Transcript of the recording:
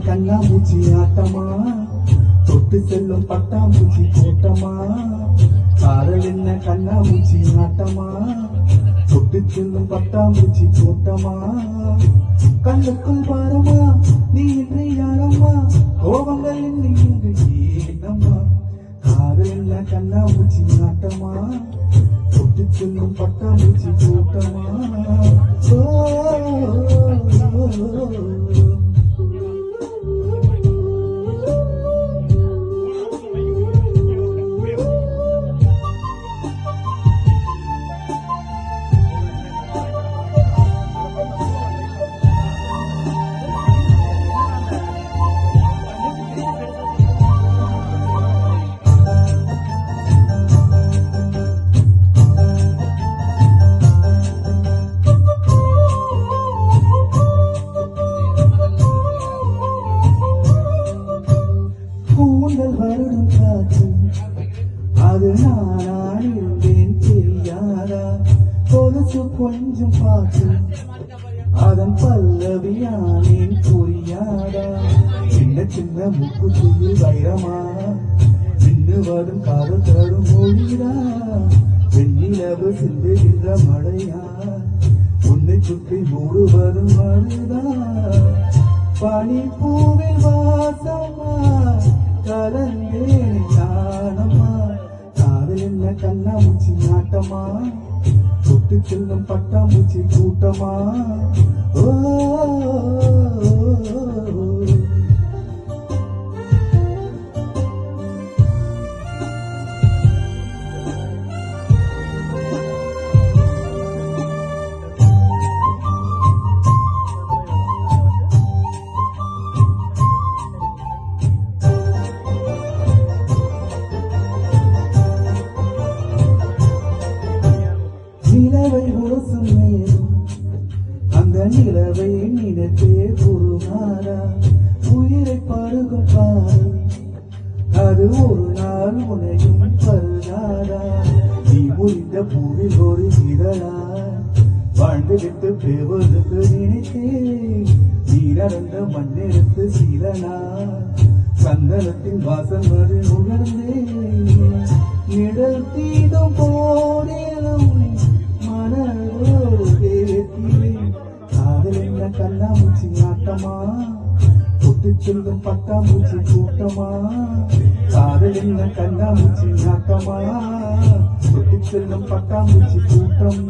கண்ணாமூச்சி ஆட்டமா தொட்டு செல்லும் பட்டாம்பூச்சி கூட்டமா காதல் என்ன கண்ணாமூச்சி ஆட்டமா தொட்டு செல்லும் பட்டாம்பூச்சி கூட்டமா கண்ணுக்குள் பாரமா நீ இன்று யாரம்மா கோபங்கள் இல்லை இன்று ஏனம்மா காதல் என்ன கண்ணாமூச்சி ஆட்டமா தொட்டு செல்லும் பட்டாம்பூச்சி கூட்டமா வருடும் காற்று அது நானிருந்தேன் தெரியாதா கொலுசு கொஞ்சம் பார்த்து அதன் பல்லவியானேன் புரியாதா சின்ன சின்ன முக்கு துயில் வைரமா நின்று வரும் காதல் தரும் மொழியா வெண்ணிலவு சிந்துகின்ற மழையா உன்னை சுற்றி மூடுவதும் மழைதா பனிப்பூவில் வாசமா கலந்தேன் நானம்மா காதல் என்ன கண்ணாமூச்சி ஆட்டமா தொட்டு செல்லும் பட்டாம்பூச்சி கூட்டமா ஓ நிலவை உரசும் நேரம் அந்த நிலவை நினைத்தே குருமாறா உயிரை பருகும் பாரு அது ஒரு நாள் உனையும் பருகாரா நீ முறிந்த பூவில் ஒரு இதழா வாழ்ந்து விட்டு பேவதுக்கு நினைத்தே நீ நடந்த மண்ணெடுத்து சீரனா சந்தனத்தின் வாசல் வரை உணர்ந்தே நிழல் தீதும் போனேனும் காதல் என்ன கண்ணாமூச்சி ஆட்டமா தொட்டு செல்லும் பட்டாம்பூச்சி கூட்டமா காதல் என்ன கண்ணாமூச்சி ஆட்டமா தொட்டு செல்லும் பட்டாம்பூச்சி கூட்டம்